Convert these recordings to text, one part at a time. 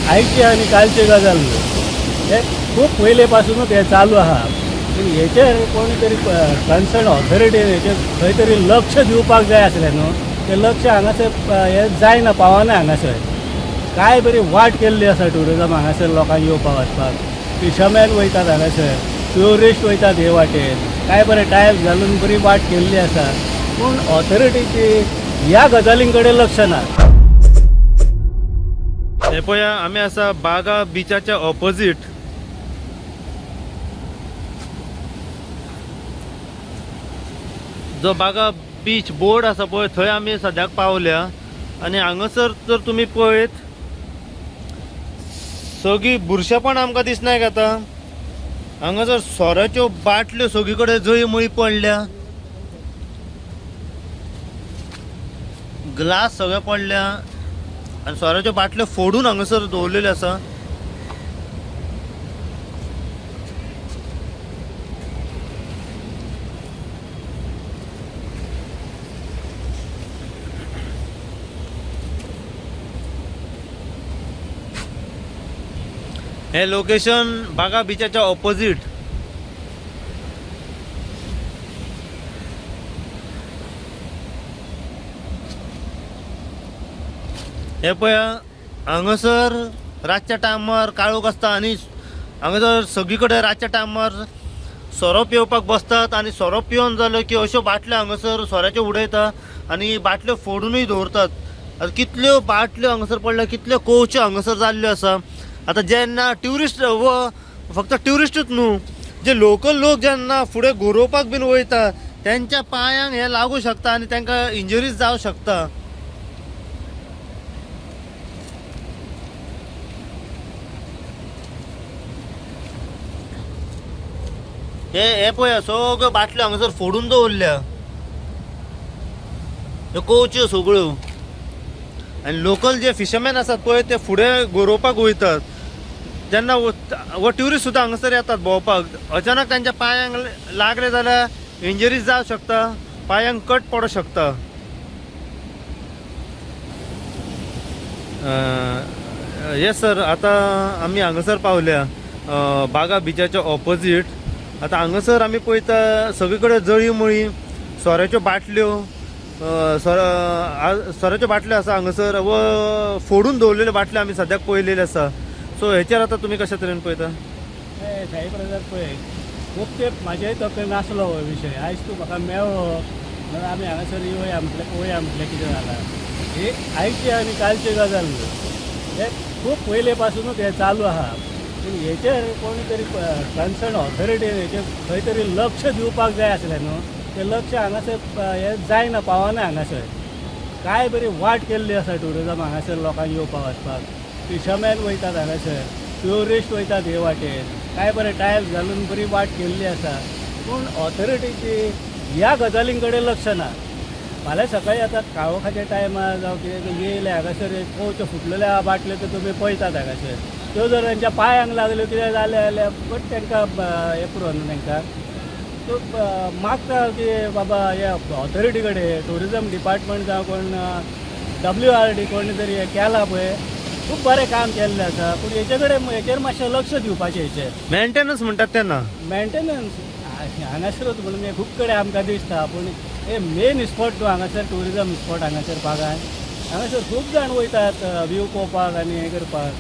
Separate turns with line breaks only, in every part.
आयची आणि कालची गजाल न्हू. हे खूप पयलेपासूनच हे चालू आहा. पूण हेचेर कोणी तरी कन्सर्न ऑथॉरिटीन हेचेर खंय तरी लक्ष दिवपाक जाय आसलें न्हू. तें लक्ष हांगासर हे जायना, पावना हांगासर. काय बरी वाट केल्ली आसा ट्युरिजम हांगासर लोकांक येवपाक वचपाक. फिशरमॅन वयतात हांगासर, ट्युरिस्ट वयतात हे वाटेन. काय बरें टायल्स घालून बरी वाट केल्ली आसा. पूण ऑथॉरिटीची ह्या गजालीं कडेन लक्ष ना.
हे पळया, आमी आसा बागा बिचाच्या ऑपोजीट. जो बागा बीच बोर्ड आसा पळय थंय आमी सद्याक पावल्या. आनी हांगासर जर तुमी पळयत सगळी बुरशेपण आमकां दिसनाय आता. हांगासर सोऱ्याच्यो बाटल्यो सगळी कडेन जळी मळी पडल्या, ग्लास सगळे पडल्या आनी सोऱ्याच्यो बाटल्यो फोडून हांगासर दवरलेल्यो आसा. हे लोकेशन बागा बिचाच्या ऑपोजीट. हे पळया, हांगासर रातच्या टायमार काळोख आसता आनी हांगासर सगळी कडेन रातच्या टायमार सोरो पिवपाक बसतात आनी सोरो पिवन जालो की अश्यो बाटल्यो हांगासर सोऱ्याच्यो उडयता आनी बाटल्यो फोडूनय दवरतात. आतां कितल्यो बाटल्यो हांगासर पडल्या, कितल्यो कोवच्यो हांगासर जाल्ल्यो आसा. आता जेन्ना ट्युरिस्ट व फक्त ट्युरिस्टूच न्हू, जे लोकल लोक जेन्ना फुडें गोरोवपाक बीन वयता त्यांच्या पांयांक हे लागू शकता आनी तांकां इंजरीज जावं शकता. हे पळया, सगळ्यो बाटल्यो हांगासर फोडून दवरल्या, ह्यो कोवच्यो सगळ्यो. आनी लोकल जे फिशरमॅन आसात पळय ते फुडें गोरोवपाक वयतात. जेन्ना वो ट्युरिस्ट सुद्दां हांगासर येतात भोंवपाक, अचानक तांच्या पांयांक लागले जाल्यार इंजरीज जावं शकता, पांयांक कट पडूंक शकता. येस सर, आता आमी हांगासर पावल्या बागा बिचाच्या ऑपोजीट. आता हांगासर आमी पळयता सगळे कडेन जळी मळी सोऱ्याच्यो बाटल्यो, सोऱ्याच्यो बाटल्यो आसा हांगासर, व फोडून दवरलेल्यो बाटल्यो आमी सद्याक पळयलेल्यो आसा. सो हेचेर आता तुम्ही कशा तरेन पळयता?
साहेब ब्रदर पळय, खूब तेंप म्हाजेय तकलेन नासलो हो विशय. आयज तूं म्हाका मेळ्ळो म्हणून आमी हांगासर येवया म्हटलें कितें जालां. ही आयची आनी कालची गजाल न्हू. हे खूब पयले पासूनच हे चालू आहा. पूण हेचेर कोणी तरी कन्सर्न ऑथॉरिटीन हेचेर खंय तरी लक्ष दिवपाक जाय आसलें न्हू. तें लक्ष हांगासर हे जायना, पावना हांगासर. काय बरी वाट केल्ली आसा ट्युरिजम हांगासर लोकांक येवपाक वचपाक. फिशरमॅन वयतात हांगासर, ट्युरिस्ट वयतात हे वाटेन. काय बरें टायल्स घालून बरी वाट केल्ली आसा. पूण ऑथॉरिटीची ह्या गजालीं कडेन लक्ष ना. फाल्यां सकाळीं आतां काळोखाच्या टायमार जावं कितें येयले हांगासर कोवच्यो फुटलेल्या बाटल्यो त्यो तुमी पळयतात हांगासर. त्यो जर तांच्या पांयांक लागल्यो कितें जालें जाल्यार बट तांकां हे पुरो न्हू. तांकां तो मागता की बाबा हे ऑथॉरिटी कडेन, ट्युरिजम डिपार्टमेंट जावं कोण WRD कोणी तरी हे केलां पळय, खूब बरें काम केल्लें आसा. पूण हेचे कडेन हेचेर मातशें लक्ष दिवपाचें. हेचेर
मेंटेनन्स म्हणटात तेन्ना
मेंटेनन्स हांगासरूच म्हणून खूब कडेन आमकां दिसता. पूण हे मेन स्पॉट न्हू हांगासर, ट्युरिजम स्पॉट हांगासर बागान. हांगासर खूब जाण वयतात व्यू पळोवपाक आनी हें करपाक.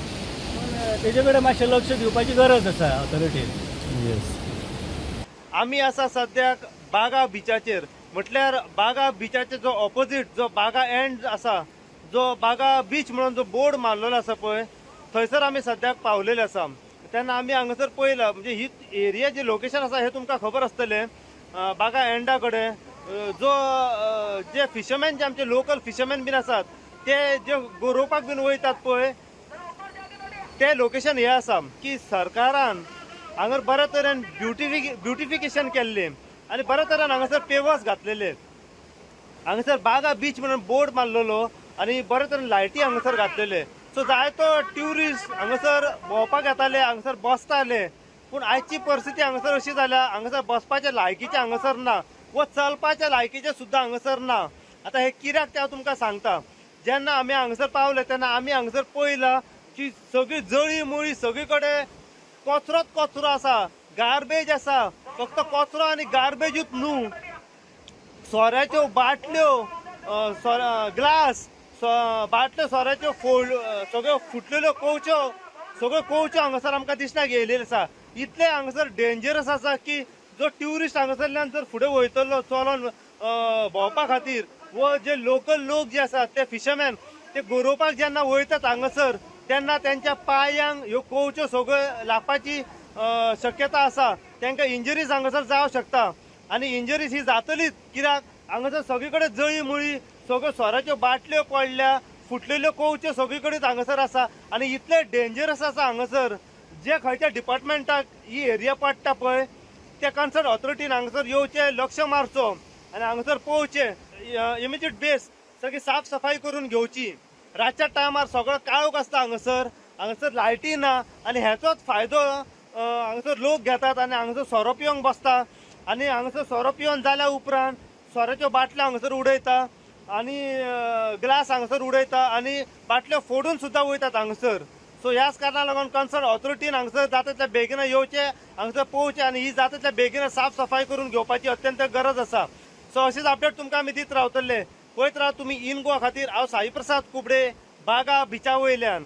पूण तेजे कडेन मातशें लक्ष दिवपाची गरज आसा ऑथॉरिटीन.
येस, आमी आसा सद्याक बागा बिचाचेर. म्हटल्यार बागा बिचाचे जो ऑपोजीट जो बागा एंड आसा, जो बागा बीच म्हणून जो बोर्ड मारलेलो आसा पळय, थंयसर आमी सद्याक पावलेले आसा. तेन्ना आमी हांगासर पळयलां, म्हणजे ही एरिया जे लोकेशन आसा हे तुमकां खबर आसतलें. बागा एंडा कडेन जो जे फिशरमॅन जे आमचे लोकल फिशरमॅन बीन आसात ते जे गोरोवपाक बीन वयतात पळय, ते लोकेशन हे आसा की सरकारान हांगर बऱ्या तरेन ब्युटिफिकेशन केल्लें आनी बऱ्या तरेन हांगासर पेवर्स घातलेले. हांगासर बागा बीच म्हणून बोर्ड मारलेलो आनी बऱ्या तरेन लायटी हांगासर घातलेले. सो जायतो ट्युरिस्ट हांगासर भोंवपाक येताले, हांगासर बसताले. पूण आयची परिस्थिती हांगासर अशी जाल्या, हांगासर बसपाच्या लायकीचे हांगासर ना, व चलपाच्या लायकीचे सुद्दां हांगासर ना. आतां हे कित्याक ते हांव तुमकां सांगता. जेन्ना आमी हांगासर पावले तेन्ना आमी हांगासर पळयलां ची सगळी जळी मुळी सगळीकडे कचरोच कचरो आसा, गार्बेज आसा, फक्त कचरो आनी गार्बेजूच न्हू, सोऱ्याच्यो बाटल्यो, ग्लास, बाटल्यो सोऱ्याच्यो सगळ्यो फुटलेल्यो कवच्यो, सगळ्यो कवच्यो हांगासर आमकां दिसता येयलेल्यो आसा. इतले हांगासर डेंजरस आसा की जो ट्युरिस्ट हांगासरल्यान जर फुडें वयतलो चलोन भोंवपा खातीर, व जे लोकल लोक जे आसात ते फिशरमॅन ते गरोवपाक जेन्ना वयतात हांगासर, तेन्ना त्यांच्या पांयांक ह्यो कवच्यो सगळ्यो लागपाची शक्यता आसा. तांकां इंजरीज हांगासर जावंक शकता आनी इंजरीज ही जातलीच, कित्याक हांगासर सगळे कडेन जळी मुळी, सगळ्यो सोऱ्याच्यो बाटल्यो पडल्या, फुटलेल्यो कवच्यो सगळे कडेन हांगासर आसा. आनी इतले डेंजरस आसा हांगासर, जे खंयच्या डिपार्टमेंटाक ही एरिया पडटा पळय त्या कन्सर्न ऑथॉरिटीन हांगासर येवचें, लक्ष मारचो आनी हांगासर पळोवचें, इमिजिएट बेस सगळी साफ सफाई करून घेवची. रातच्या टायमार सगळो काळोख आसता हांगासर लायटी ना आनी हेचोच फायदो हांगासर लोक घेतात आनी हांगासर सोरो पिवंक बसता आनी हांगासर सोरो पिवन जाल्या उपरांत सोऱ्याच्यो बाटल्यो हांगासर उडयता आनी ग्लास हांगासर उडयता आनी बाटल्यो फोडून सुद्दां वयतात हांगासर. सो ह्याच कारणाक लागून कन्सर्न ऑथॉरिटीन हांगासर जाता तितल्या बेगीन येवचें, हांगासर पळोवचें आनी ही जाता तितल्या बेगीन साफ सफाई करून घेवपाची अत्यंत गरज आसा. सो अशीच अपडेट तुमकां आमी दित रावतले. पळयत राव तुमी इन गोवा खातीर. हांव साई प्रसाद कुबडे, बागा बिचा वयल्यान.